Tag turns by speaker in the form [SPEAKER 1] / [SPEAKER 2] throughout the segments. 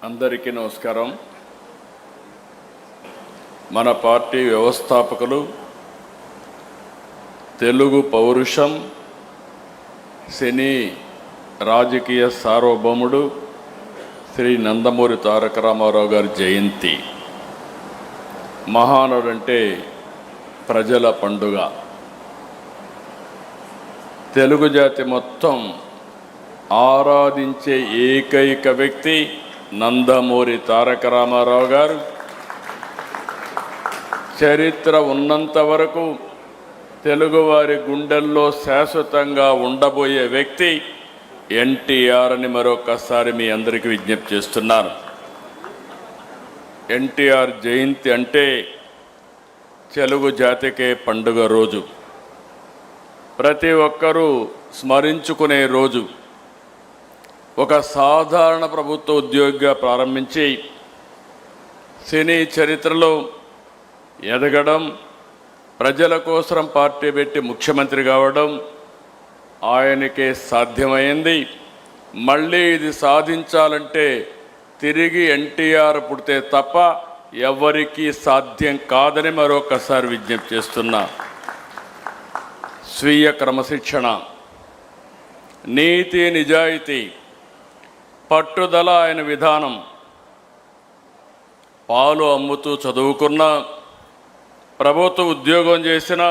[SPEAKER 1] అందరికీ నమస్కారం. మన పార్టీ వ్యవస్థాపకులు, తెలుగు పౌరుషం, సినీ రాజకీయ సార్వభౌముడు శ్రీ నందమూరి తారక రామారావు గారి జయంతి. మహానుడంటే ప్రజల పండుగ. తెలుగు జాతి మొత్తం ఆరాధించే ఏకైక వ్యక్తి నందమూరి తారక రామారావు గారు. చరిత్ర ఉన్నంత వరకు తెలుగువారి గుండెల్లో శాశ్వతంగా ఉండబోయే వ్యక్తి ఎన్టీఆర్ అని మరొకసారి మీ అందరికీ విజ్ఞప్తి చేస్తున్నాను. ఎన్టీఆర్ జయంతి అంటే తెలుగు జాతికే పండుగ రోజు, ప్రతి ఒక్కరూ స్మరించుకునే రోజు. ఒక సాధారణ ప్రభుత్వ ఉద్యోగిగా ప్రారంభించి సినీ చరిత్రలో ఎదగడం, ప్రజల కోసం పార్టీ పెట్టి ముఖ్యమంత్రి కావడం ఆయనకే సాధ్యమైంది. మళ్ళీ ఇది సాధించాలంటే తిరిగి ఎన్టీఆర్ పుడితే తప్ప ఎవరికీ సాధ్యం కాదని మరొకసారి విజ్ఞప్తి చేస్తున్నా. స్వీయ క్రమశిక్షణ, నీతి, నిజాయితీ, పట్టుదల ఆయన విధానం. పాలు అమ్ముతూ చదువుకున్న, ప్రభుత్వ ఉద్యోగం చేసిన,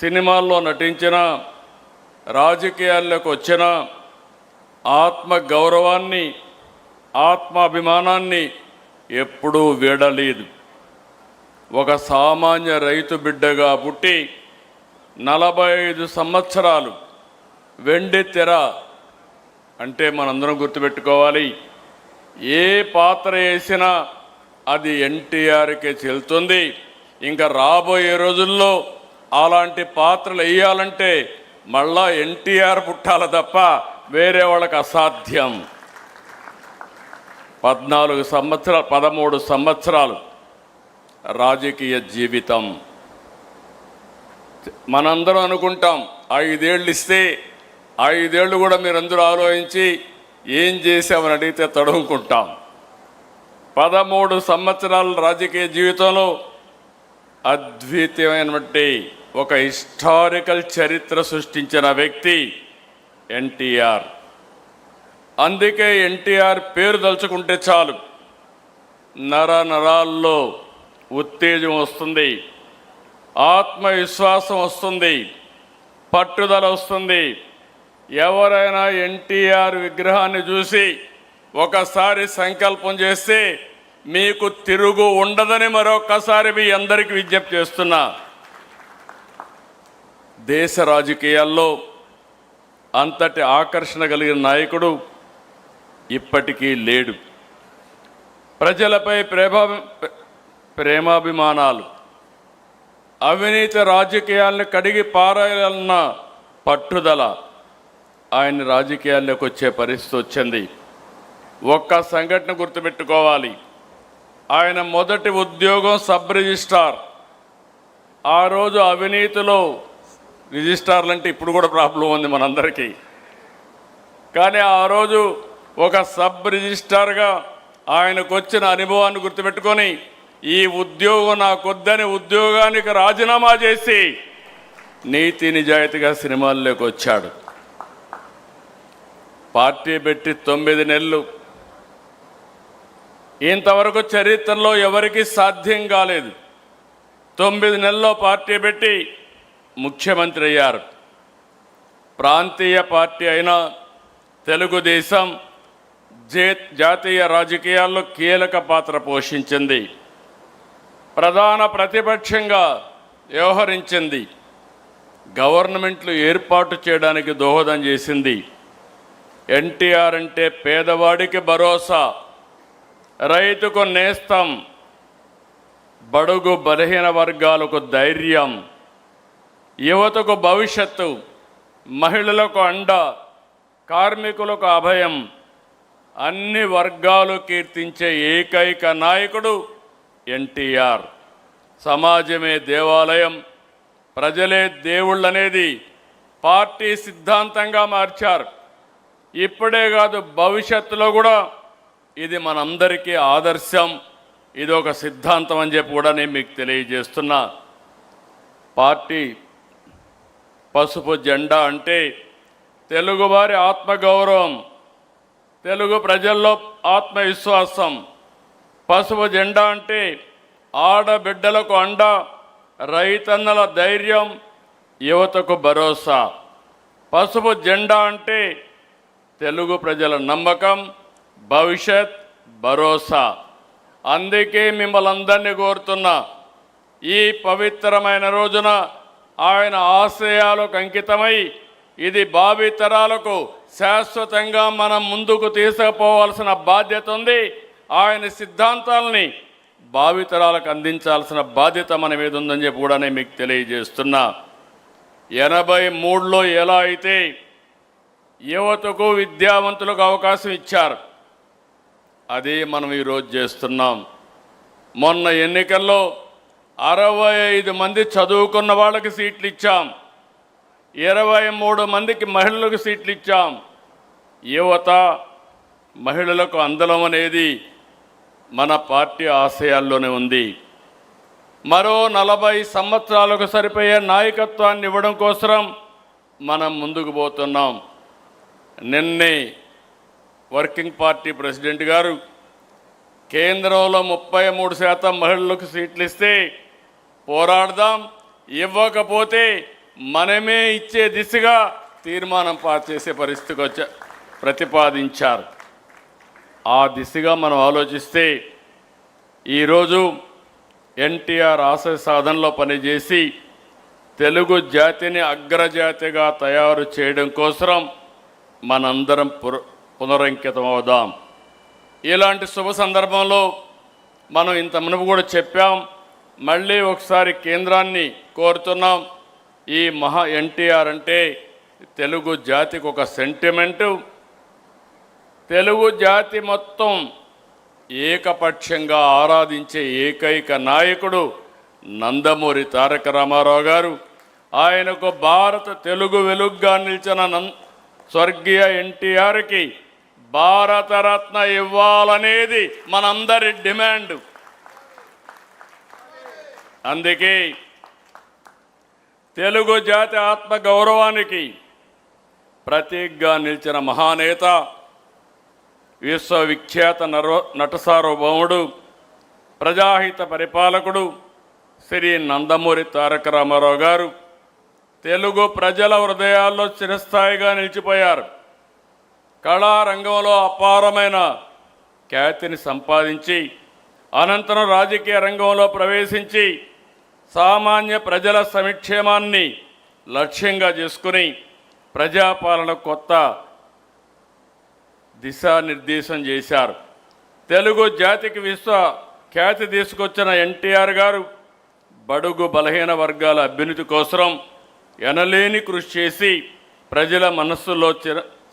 [SPEAKER 1] సినిమాల్లో నటించిన, రాజకీయాల్లోకి వచ్చిన ఆత్మ గౌరవాన్ని, ఆత్మాభిమానాన్ని ఎప్పుడూ వీడలేదు. ఒక సామాన్య రైతు బిడ్డగా పుట్టి 45 సంవత్సరాలు వెండి తెర అంటే మనందరం గుర్తుపెట్టుకోవాలి, ఏ పాత్ర వేసినా అది ఎన్టీఆర్కే చెల్లుతుంది. ఇంకా రాబోయే రోజుల్లో అలాంటి పాత్రలు వేయాలంటే మళ్ళా ఎన్టీఆర్ పుట్టాల తప్ప వేరే వాళ్ళకి అసాధ్యం. 13 సంవత్సరాలు రాజకీయ జీవితం. మనందరం అనుకుంటాం 5 ఏళ్ళు ఇస్తే 5 ఏళ్ళు కూడా మీరందరూ ఆలోచించి ఏం చేశామని అడిగితే తడుముకుంటాం. 13 సంవత్సరాల రాజకీయ జీవితంలో అద్వితీయమైనటువంటి ఒక హిస్టారికల్ చరిత్ర సృష్టించిన వ్యక్తి ఎన్టీఆర్. అందుకే ఎన్టీఆర్ పేరు తలుచుకుంటే చాలు నరాల్లో ఉత్తేజం వస్తుంది, ఆత్మవిశ్వాసం వస్తుంది, పట్టుదల వస్తుంది. ఎవరైనా ఎన్టీఆర్ విగ్రహాన్ని చూసి ఒకసారి సంకల్పం చేస్తే మీకు తిరుగు ఉండదని మరొకసారి మీ అందరికీ విజ్ఞప్తి చేస్తున్నా. దేశ రాజకీయాల్లో అంతటి ఆకర్షణ కలిగిన నాయకుడు ఇప్పటికీ లేడు. ప్రజలపై ప్రేమాభిమానాలు, అవినీతి రాజకీయాలను కడిగి పారాయాలన్న పట్టుదల ఆయన రాజకీయాల్లోకి వచ్చే పరిస్థితి వచ్చింది. ఒక్క సంఘటన గుర్తుపెట్టుకోవాలి. ఆయన మొదటి ఉద్యోగం సబ్ రిజిస్ట్రార్. ఆ రోజు అవినీతిలో రిజిస్ట్రార్లు అంటే ఇప్పుడు కూడా ప్రాబ్లం ఉంది మనందరికీ. కానీ ఆ రోజు ఒక సబ్ రిజిస్ట్రార్గా ఆయనకు వచ్చిన అనుభవాన్ని గుర్తుపెట్టుకొని ఈ ఉద్యోగం నాకొద్దని ఉద్యోగానికి రాజీనామా చేసి నీతి నిజాయితీగా సినిమాల్లోకి వచ్చాడు. పార్టీ పెట్టి 9 నెలలు. ఇంతవరకు చరిత్రలో ఎవరికి సాధ్యం కాలేదు. 9 నెలల్లో పార్టీ పెట్టి ముఖ్యమంత్రి అయ్యారు. ప్రాంతీయ పార్టీ అయిన తెలుగుదేశం జాతీయ రాజకీయాల్లో కీలక పాత్ర పోషించింది. ప్రధాన ప్రతిపక్షంగా వ్యవహరించింది. గవర్నమెంట్లు ఏర్పాటు చేయడానికి దోహదం చేసింది. ఎన్టీఆర్ అంటే పేదవాడికి భరోసా, రైతుకు నేస్తం, బడుగు బలహీన వర్గాలకు ధైర్యం, యువతకు భవిష్యత్తు, మహిళలకు అండ, కార్మికులకు అభయం, అన్ని వర్గాలు కీర్తించే ఏకైక నాయకుడు ఎన్టీఆర్. సమాజమే దేవాలయం, ప్రజలే దేవుళ్ళనేది పార్టీ సిద్ధాంతంగా మార్చారు. ఇప్పుడే కాదు, భవిష్యత్తులో కూడా ఇది మనందరికీ ఆదర్శం, ఇది ఒక సిద్ధాంతం అని చెప్పి కూడా నేను మీకు తెలియజేస్తున్నా. పార్టీ పసుపు జెండా అంటే తెలుగువారి ఆత్మగౌరవం, తెలుగు ప్రజల్లో ఆత్మవిశ్వాసం. పసుపు జెండా అంటే ఆడబిడ్డలకు అండ, రైతన్నల ధైర్యం, యువతకు భరోసా. పసుపు జెండా అంటే తెలుగు ప్రజల నమ్మకం, భవిష్యత్, భరోసా. అందుకే మిమ్మల్ని అందరినీ కోరుతున్నా, ఈ పవిత్రమైన రోజున ఆయన ఆశయాలకు అంకితమై ఇది భావితరాలకు శాశ్వతంగా మనం ముందుకు తీసుకుపోవాల్సిన బాధ్యత ఉంది. ఆయన సిద్ధాంతాలని భావితరాలకు అందించాల్సిన బాధ్యత మన మీద ఉందని చెప్పి కూడా నేను మీకు తెలియజేస్తున్నా. 83లో ఎలా అయితే యువతకు విద్యావంతులకు అవకాశం ఇచ్చారు, అదే మనం ఈరోజు చేస్తున్నాం. మొన్న ఎన్నికల్లో 65 మంది చదువుకున్న వాళ్ళకి సీట్లు ఇచ్చాం, 23 మందికి మహిళలకు సీట్లు ఇచ్చాం. యువత, మహిళలకు అందలం అనేది మన పార్టీ ఆశయాల్లోనే ఉంది. మరో 40 సంవత్సరాలకు సరిపోయే నాయకత్వాన్ని ఇవ్వడం కోసం మనం ముందుకు పోతున్నాం. నిన్నే వర్కింగ్ పార్టీ ప్రెసిడెంట్ గారు కేంద్రంలో 33% మహిళలకు సీట్లు ఇస్తే పోరాడదాం, ఇవ్వకపోతే మనమే ఇచ్చే దిశగా తీర్మానం పాస్ చేసే పరిస్థితికి ప్రతిపాదించారు. ఆ దిశగా మనం ఆలోచిస్తే ఈరోజు ఎన్టీఆర్ ఆశయ సాధనలో పనిచేసి తెలుగు జాతిని అగ్రజాతిగా తయారు చేయడం కోసం మనందరం పునరంకితం అవుదాం. ఇలాంటి శుభ సందర్భంలో మనం ఇంత మునుపు కూడా చెప్పాం, మళ్ళీ ఒకసారి కేంద్రాన్ని కోరుతున్నాం. ఈ ఎన్టీఆర్ అంటే తెలుగు జాతికి ఒక సెంటిమెంటు. తెలుగు జాతి మొత్తం ఏకపక్షంగా ఆరాధించే ఏకైక నాయకుడు నందమూరి తారక రామారావు గారు. ఆయనకు భారత తెలుగు వెలుగుగా నిలిచిన స్వర్గీయ ఎన్టీఆర్కి భారతరత్న ఇవ్వాలనేది మనందరి డిమాండ్. అందుకే తెలుగు జాతి ఆత్మ గౌరవానికి ప్రతీకగా నిలిచిన మహానేత, విశ్వవిఖ్యాత నట సార్వభౌముడు, ప్రజాహిత పరిపాలకుడు శ్రీ నందమూరి తారక రామారావు గారు తెలుగు ప్రజల హృదయాల్లో చిరస్థాయిగా నిలిచిపోయారు. కళారంగంలో అపారమైన ఖ్యాతిని సంపాదించి అనంతరం రాజకీయ రంగంలో ప్రవేశించి సామాన్య ప్రజల సంక్షేమాన్ని లక్ష్యంగా చేసుకుని ప్రజాపాలన కొత్త దిశానిర్దేశం చేశారు. తెలుగు జాతికి విశ్వ ఖ్యాతి తీసుకొచ్చిన ఎన్టీఆర్ గారు బడుగు బలహీన వర్గాల అభ్యున్నతి కోసం ఎనలేని కృషి చేసి ప్రజల మనస్సులో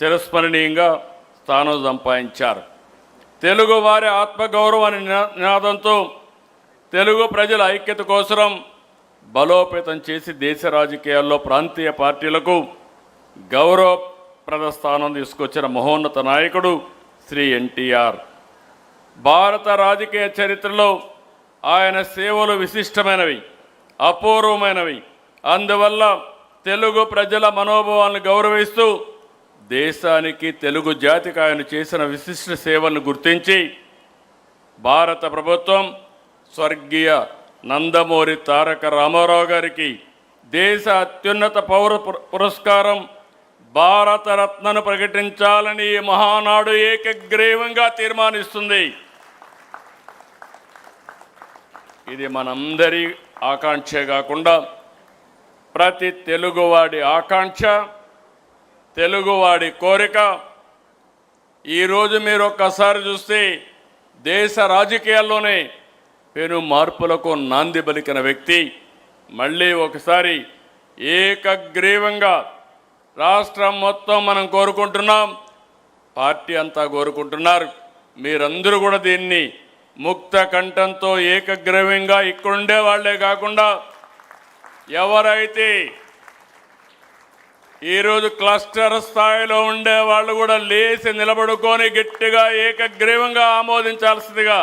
[SPEAKER 1] చిరస్మరణీయంగా స్థానం సంపాదించారు. తెలుగు వారి ఆత్మగౌరవాన్ని నినాదంతో తెలుగు ప్రజల ఐక్యత కోసం బలోపేతం చేసి దేశ రాజకీయాల్లో ప్రాంతీయ పార్టీలకు గౌరవప్రద స్థానం తీసుకొచ్చిన మహోన్నత నాయకుడు శ్రీ ఎన్టీఆర్. భారత రాజకీయ చరిత్రలో ఆయన సేవలు విశిష్టమైనవి, అపూర్వమైనవి. అందువల్ల తెలుగు ప్రజల మనోభావాలను గౌరవిస్తూ దేశానికి, తెలుగు జాతికి ఆయన చేసిన విశిష్ట సేవలను గుర్తించి భారత ప్రభుత్వం స్వర్గీయ నందమూరి తారక రామారావు గారికి దేశ అత్యున్నత పౌర పురస్కారం భారతరత్నను ప్రకటించాలని ఈ మహానాడు ఏకగ్రీవంగా తీర్మానిస్తుంది. ఇది మనందరి ఆకాంక్షే కాకుండా ప్రతి తెలుగువాడి ఆకాంక్ష, తెలుగువాడి కోరిక. ఈరోజు మీరు ఒక్కసారి చూస్తే దేశ రాజకీయాల్లోనే పెను మార్పులకు నాంది పలికిన వ్యక్తి మళ్ళీ ఒకసారి ఏకగ్రీవంగా రాష్ట్రం మొత్తం మనం కోరుకుంటున్నాం, పార్టీ అంతా కోరుకుంటున్నారు. మీరందరూ కూడా దీన్ని ముక్త కంఠంతో ఏకగ్రీవంగా ఇక్కడుండే వాళ్ళే కాకుండా ఎవరైతే ఈరోజు క్లస్టర్ స్థాయిలో ఉండే వాళ్ళు కూడా లేచి నిలబడుకొని గట్టిగా ఏకగ్రీవంగా ఆమోదించాల్సిందిగా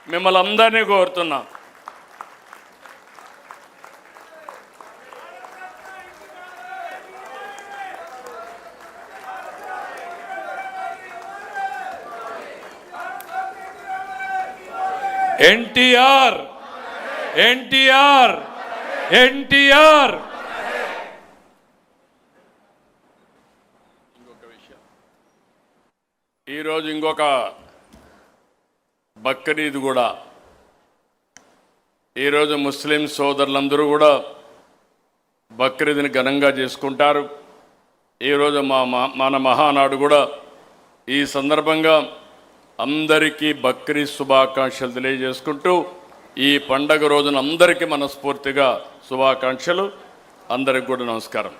[SPEAKER 1] మిమ్మల్ని అందరినీ కోరుతున్నా.
[SPEAKER 2] ఎన్టీఆర్ ఎన్టీఆర్ ఎన్టీఆర్.
[SPEAKER 1] ఈరోజు ఇంకొక బక్రీద్ కూడా. ఈరోజు ముస్లిం సోదరులందరూ కూడా బక్రీద్ని ఘనంగా చేసుకుంటారు. ఈరోజు మన మహానాడు కూడా ఈ సందర్భంగా అందరికీ బక్రీద్ శుభాకాంక్షలు తెలియజేసుకుంటూ ఈ పండగ రోజున అందరికీ మనస్ఫూర్తిగా శుభాకాంక్షలు. అందరికి కూడా నమస్కారం.